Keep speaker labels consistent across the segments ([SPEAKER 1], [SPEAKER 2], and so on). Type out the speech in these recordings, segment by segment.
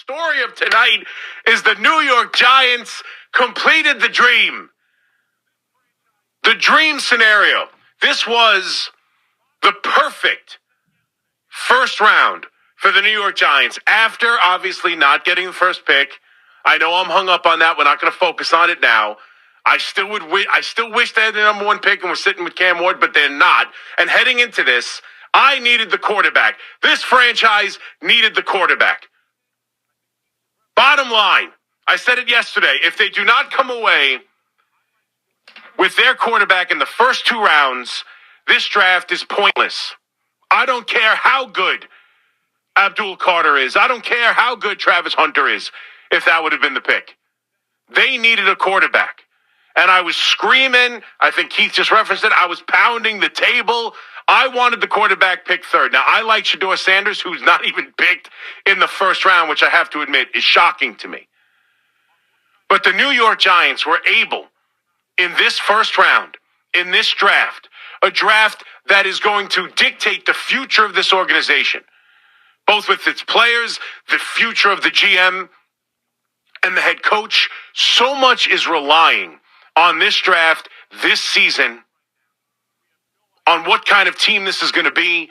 [SPEAKER 1] story of tonight is the New York Giants completed the dream. The dream scenario. This was the perfect first round for the New York Giants after obviously not getting the first pick. I know I'm hung up on that. We're not going to focus on it now. I still wish they had the number one pick and were sitting with Cam Ward, but they're not. And heading into this, I needed the quarterback. This franchise needed the quarterback. Bottom line, I said it yesterday, if they do not come away with their quarterback in the first two rounds, this draft is pointless. I don't care how good Abdul Carter is. I don't care how good Travis Hunter is, if that would have been the pick. They needed a quarterback. And I was screaming. I think Keith just referenced it. I was pounding the table. I wanted the quarterback picked third. Now, I like Shedeur Sanders, who's not even picked in the first round, which I have to admit is shocking to me. But the New York Giants were able, in this first round, in this draft, a draft that is going to dictate the future of this organization, both with its players, the future of the GM, and the head coach. So much is relying on this draft, this season, on what kind of team this is going to be,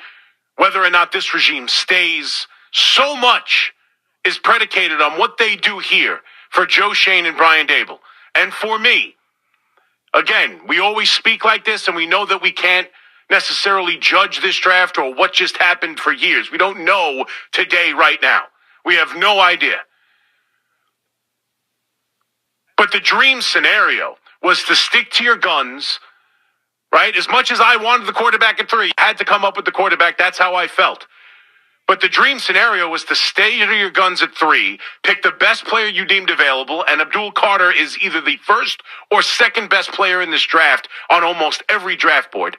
[SPEAKER 1] whether or not this regime stays. So much is predicated on what they do here for Joe Schoen and Brian Daboll. And for me, again, we always speak like this, and we know that we can't necessarily judge this draft or what just happened for years. We don't know today, right now. We have no idea. But the dream scenario was to stick to your guns, right? As much as I wanted the quarterback at 3, I had to come up with the quarterback. That's how I felt. But the dream scenario was to stay to your guns at 3, pick the best player you deemed available, and Abdul Carter is either the first or second best player in this draft on almost every draft board.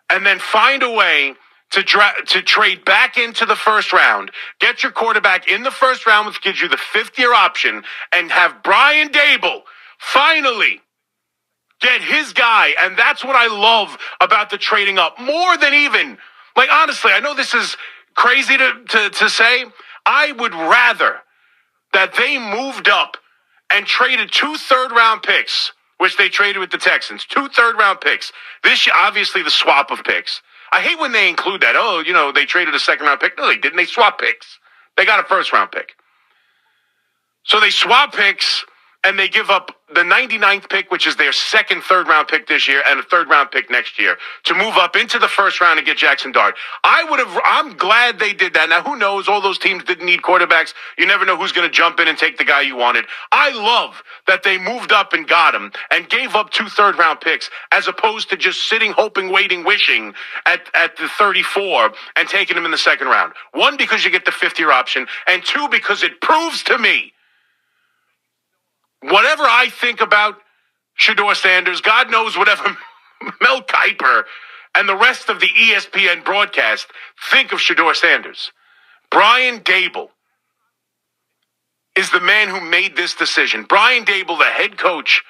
[SPEAKER 1] And then find a way to trade back into the first round, get your quarterback in the first round, which gives you the 5th-year option, and have Brian Daboll finally get his guy. And that's what I love about the trading up. More than even, like, honestly, I know this is crazy to say. I would rather that they moved up and traded 2 third-round picks, which they traded with the Texans. 2 third-round picks. This, obviously, the swap of picks. I hate when they include that. Oh, they traded a second-round pick. No, they didn't. They swapped picks. They got a first-round pick. So they swap picks, and they give up the 99th pick, which is their second third-round pick this year, and a third-round pick next year, to move up into the first round and get Jaxson Dart. I'm glad they did that. Now, who knows? All those teams didn't need quarterbacks. You never know who's going to jump in and take the guy you wanted. I love that they moved up and got him and gave up 2 third-round picks, as opposed to just sitting, hoping, waiting, wishing at the 34 and taking him in the second round. 1, because you get the 5th-year option, and 2, because it proves to me, whatever I think about Shedeur Sanders, God knows whatever Mel Kiper and the rest of the ESPN broadcast think of Shedeur Sanders. Brian Daboll is the man who made this decision. Brian Daboll, the head coach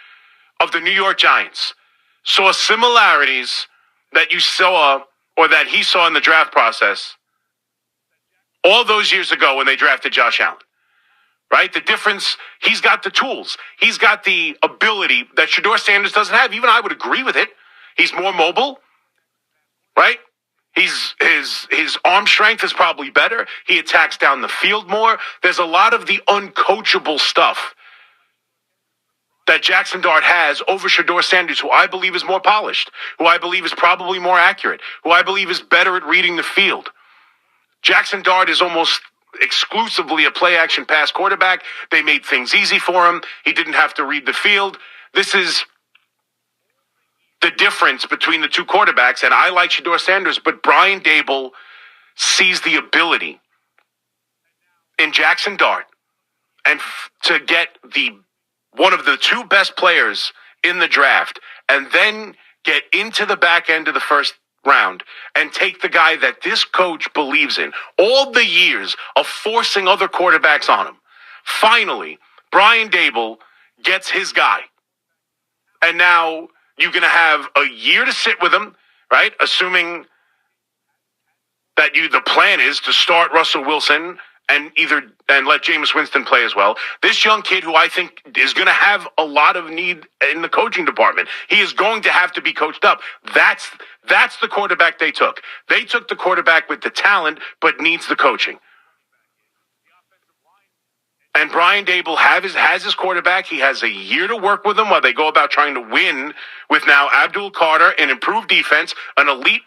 [SPEAKER 1] of the New York Giants, saw similarities that you saw, or that he saw in the draft process all those years ago when they drafted Josh Allen. Right? The difference, he's got the tools. He's got the ability that Shedeur Sanders doesn't have. Even I would agree with it. He's more mobile, right? His arm strength is probably better. He attacks down the field more. There's a lot of the uncoachable stuff that Jaxson Dart has over Shedeur Sanders, who I believe is more polished, who I believe is probably more accurate, who I believe is better at reading the field. Jaxson Dart is almost exclusively a play-action pass quarterback. They made things easy for him. He didn't have to read the field. This is the difference between the two quarterbacks, and I like Shedeur Sanders, but Brian Daboll sees the ability in Jaxson Dart and to get one of the 2 best players in the draft and then get into the back end of the first round and take the guy that this coach believes in. All the years of forcing other quarterbacks on him. Finally, Brian Daboll gets his guy. And now you're going to have a year to sit with him, right? Assuming that the plan is to start Russell Wilson and let Jameis Winston play as well. This young kid who I think is going to have a lot of need in the coaching department. He is going to have to be coached up. That's the quarterback they took. They took the quarterback with the talent, but needs the coaching. And Brian Daboll has his quarterback. He has a year to work with him while they go about trying to win with now Abdul Carter, an improved defense, an elite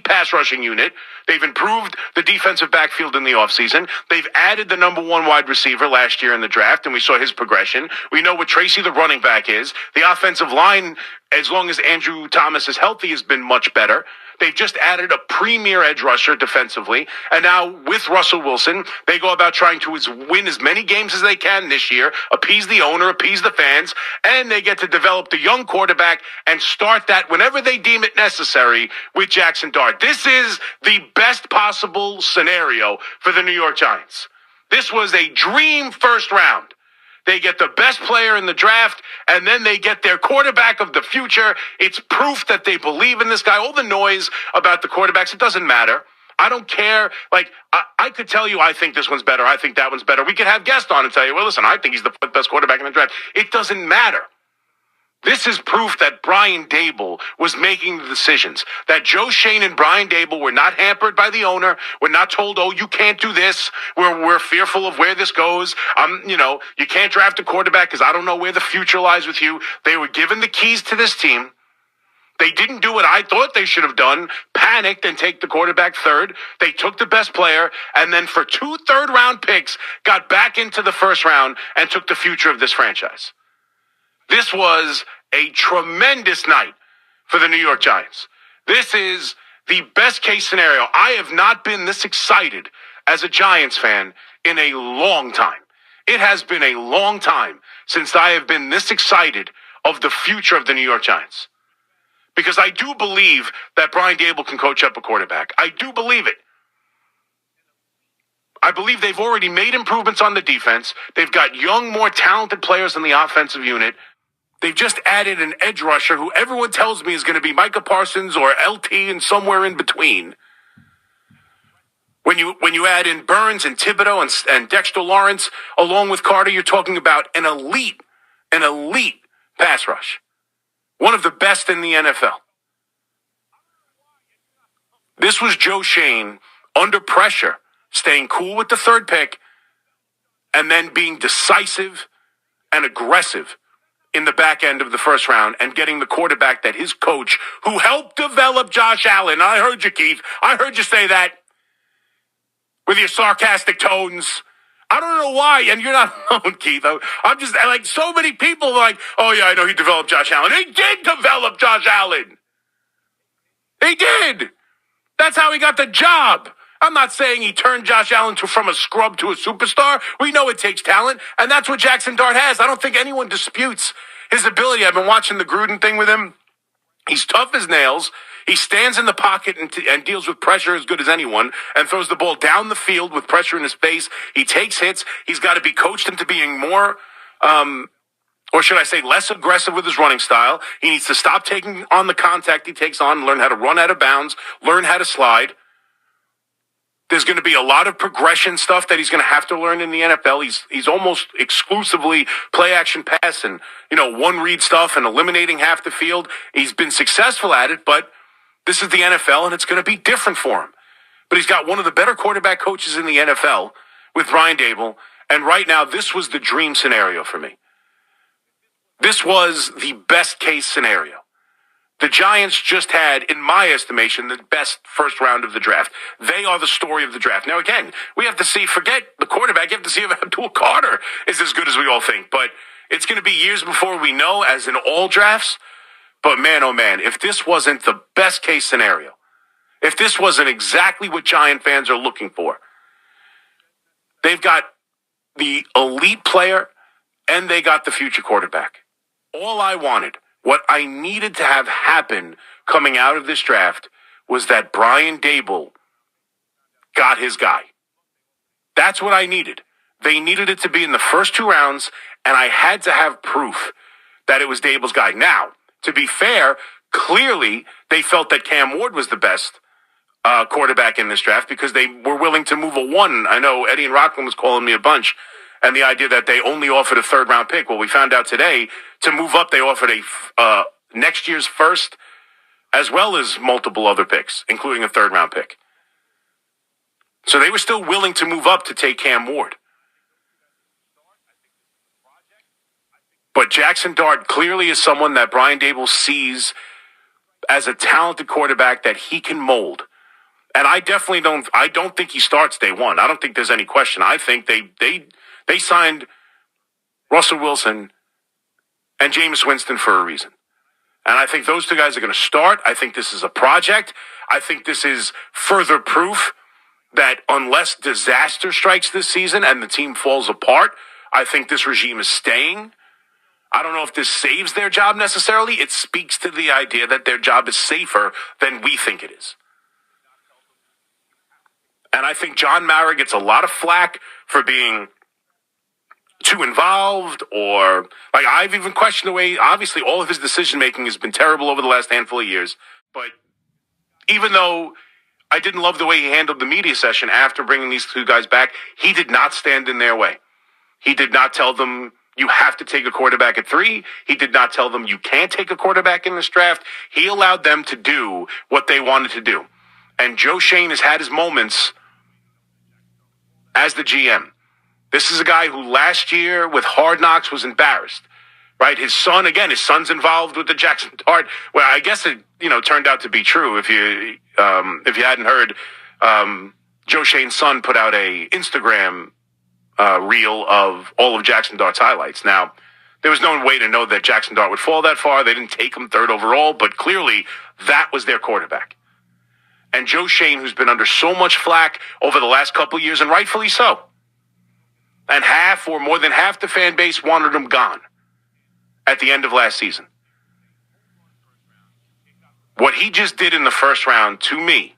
[SPEAKER 1] pass rushing unit. They've improved the defensive backfield in the offseason. They've added the number one wide receiver last year in the draft, and we saw his progression. We know what Tracy, the running back, is. The offensive line, as long as Andrew Thomas is healthy, has been much better. They've just added a premier edge rusher defensively. And now with Russell Wilson, they go about trying to win as many games as they can this year, appease the owner, appease the fans, and they get to develop the young quarterback and start that whenever they deem it necessary with Jaxson Dart. This is the best possible scenario for the New York Giants. This was a dream first round. They get the best player in the draft, and then they get their quarterback of the future. It's proof that they believe in this guy. All the noise about the quarterbacks, it doesn't matter. I don't care. Like, I could tell you I think this one's better. I think that one's better. We could have guests on and tell you, well, listen, I think he's the best quarterback in the draft. It doesn't matter. This is proof that Brian Daboll was making the decisions, that Joe Schoen and Brian Daboll were not hampered by the owner. We're not told, oh, you can't do this. We're fearful of where this goes. You can't draft a quarterback because I don't know where the future lies with you. They were given the keys to this team. They didn't do what I thought they should have done, panicked and take the quarterback third. They took the best player, and then for 2 third-round picks, got back into the first round and took the future of this franchise. This was a tremendous night for the New York Giants. This is the best case scenario. I have not been this excited as a Giants fan in a long time. It has been a long time since I have been this excited of the future of the New York Giants. Because I do believe that Brian Daboll can coach up a quarterback. I do believe it. I believe they've already made improvements on the defense. They've got young, more talented players in the offensive unit. They've just added an edge rusher who everyone tells me is going to be Micah Parsons or LT and somewhere in between. When you add in Burns and Thibodeau and Dexter Lawrence along with Carter, you're talking about an elite pass rush. One of the best in the NFL. This was Joe Schoen under pressure, staying cool with the third pick, and then being decisive and aggressive in the back end of the first round and getting the quarterback that his coach, who helped develop Josh Allen. I heard you, Keith. I heard you say that with your sarcastic tones. I don't know why, and you're not alone, Keith. I'm just like, so many people are like, oh yeah, I know he developed Josh Allen. He did develop Josh Allen. He did. That's how he got the job. I'm not saying he turned Josh Allen from a scrub to a superstar. We know it takes talent, and that's what Jaxson Dart has. I don't think anyone disputes his ability. I've been watching the Gruden thing with him. He's tough as nails. He stands in the pocket and deals with pressure as good as anyone and throws the ball down the field with pressure in his face. He takes hits. He's got to be coached into being more, or should I say less aggressive with his running style. He needs to stop taking on the contact he takes on, learn how to run out of bounds, learn how to slide. There's going to be a lot of progression stuff that he's going to have to learn in the NFL. He's almost exclusively play action pass and, one read stuff and eliminating half the field. He's been successful at it, but this is the NFL and it's going to be different for him. But he's got one of the better quarterback coaches in the NFL with Brian Daboll. And right now, this was the dream scenario for me. This was the best case scenario. The Giants just had, in my estimation, the best first round of the draft. They are the story of the draft. Now, again, we have to see, forget the quarterback, you have to see if Abdul Carter is as good as we all think. But it's going to be years before we know, as in all drafts. But man, oh man, if this wasn't the best case scenario, if this wasn't exactly what Giant fans are looking for, they've got the elite player and they got the future quarterback. All I wanted, what I needed to have happen coming out of this draft was that Brian Daboll got his guy. That's what I needed. They needed it to be in the first 2 rounds, and I had to have proof that it was Daboll's guy. Now, to be fair, clearly they felt that Cam Ward was the best quarterback in this draft because they were willing to move a one. I know Eddie and Rockland was calling me a bunch, and the idea that they only offered a third-round pick. Well, we found out today to move up, they offered a next year's first as well as multiple other picks, including a third-round pick. So they were still willing to move up to take Cam Ward. But Jaxson Dart clearly is someone that Brian Daboll sees as a talented quarterback that he can mold. And I don't think he starts day one. I don't think there's any question. I think they signed Russell Wilson and Jameis Winston for a reason. And I think those two guys are going to start. I think this is a project. I think this is further proof that unless disaster strikes this season and the team falls apart, I think this regime is staying. I don't know if this saves their job necessarily. It speaks to the idea that their job is safer than we think it is. And I think John Mara gets a lot of flack for being too involved, or like I've even questioned the way, obviously all of his decision making has been terrible over the last handful of years. But even though I didn't love the way he handled the media session after bringing these two guys back, he did not stand in their way. He did not tell them you have to take a quarterback at 3. He did not tell them you can't take a quarterback in this draft. He allowed them to do what they wanted to do. And Joe Schoen has had his moments as the GM. This is a guy who last year with Hard Knocks was embarrassed, right? His son's involved with the Jaxson Dart. Well, I guess it, turned out to be true. If you hadn't heard, Joe Schoen's son put out a Instagram reel of all of Jaxson Dart's highlights. Now, there was no way to know that Jaxson Dart would fall that far. They didn't take him 3rd overall, but clearly that was their quarterback. And Joe Schoen, who's been under so much flack over the last couple of years, and rightfully so. And half or more than half the fan base wanted him gone at the end of last season. What he just did in the first round, to me,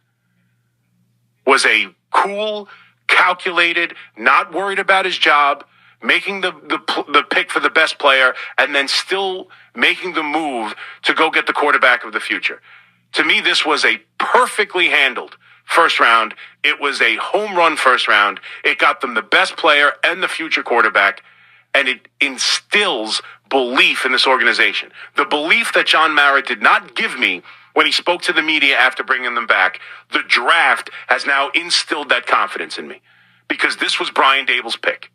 [SPEAKER 1] was a cool, calculated, not worried about his job, making the pick for the best player, and then still making the move to go get the quarterback of the future. To me, this was a perfectly handled first round. It was a home run first round. It got them the best player and the future quarterback, and it instills belief in this organization. The belief that John Mara did not give me when he spoke to the media after bringing them back. The draft has now instilled that confidence in me because this was Brian Daboll's pick.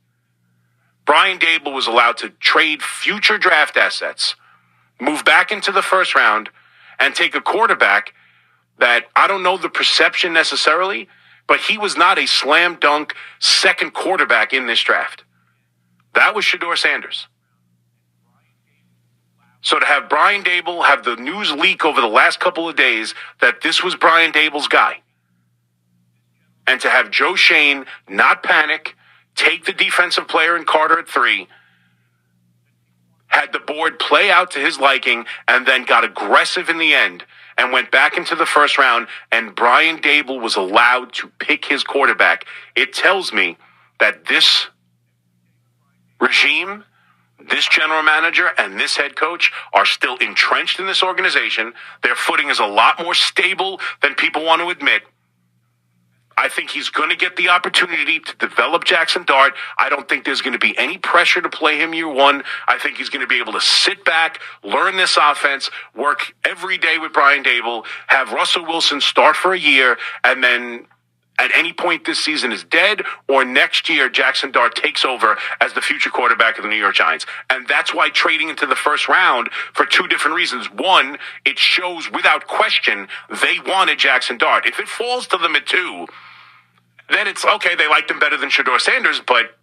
[SPEAKER 1] Brian Daboll was allowed to trade future draft assets, move back into the first round, and take a quarterback that I don't know the perception necessarily, but he was not a slam dunk second quarterback in this draft. That was Shedeur Sanders. So to have Brian Daboll have the news leak over the last couple of days that this was Brian Daboll's guy, and to have Joe Schoen not panic, take the defensive player in Carter at 3, had the board play out to his liking, and then got aggressive in the end and went back into the first round, and Brian Daboll was allowed to pick his quarterback. It tells me that this regime, this general manager, and this head coach are still entrenched in this organization. Their footing is a lot more stable than people want to admit. I think he's going to get the opportunity to develop Jaxson Dart. I don't think there's going to be any pressure to play him year one. I think he's going to be able to sit back, learn this offense, work every day with Brian Daboll, have Russell Wilson start for a year, and then at any point this season is dead, or next year Jaxson Dart takes over as the future quarterback of the New York Giants. And that's why trading into the first round for 2 different reasons. One, it shows without question they wanted Jaxson Dart. If it falls to them at 2, then it's okay, they liked him better than Shedeur Sanders, but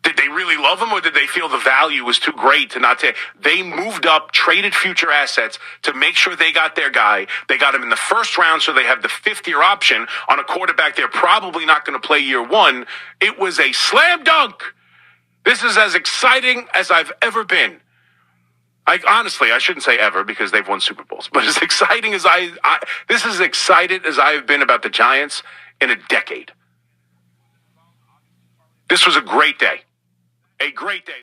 [SPEAKER 1] did they really love him, or did they feel the value was too great to not take? They moved up, traded future assets to make sure they got their guy. They got him in the first round, so they have the 5th-year option on a quarterback they're probably not going to play year one. It was a slam dunk. This is as exciting as I've ever been. Honestly, I shouldn't say ever because they've won Super Bowls, but as exciting as this is as excited as I've been about the Giants in a decade. This was a great day. A great day.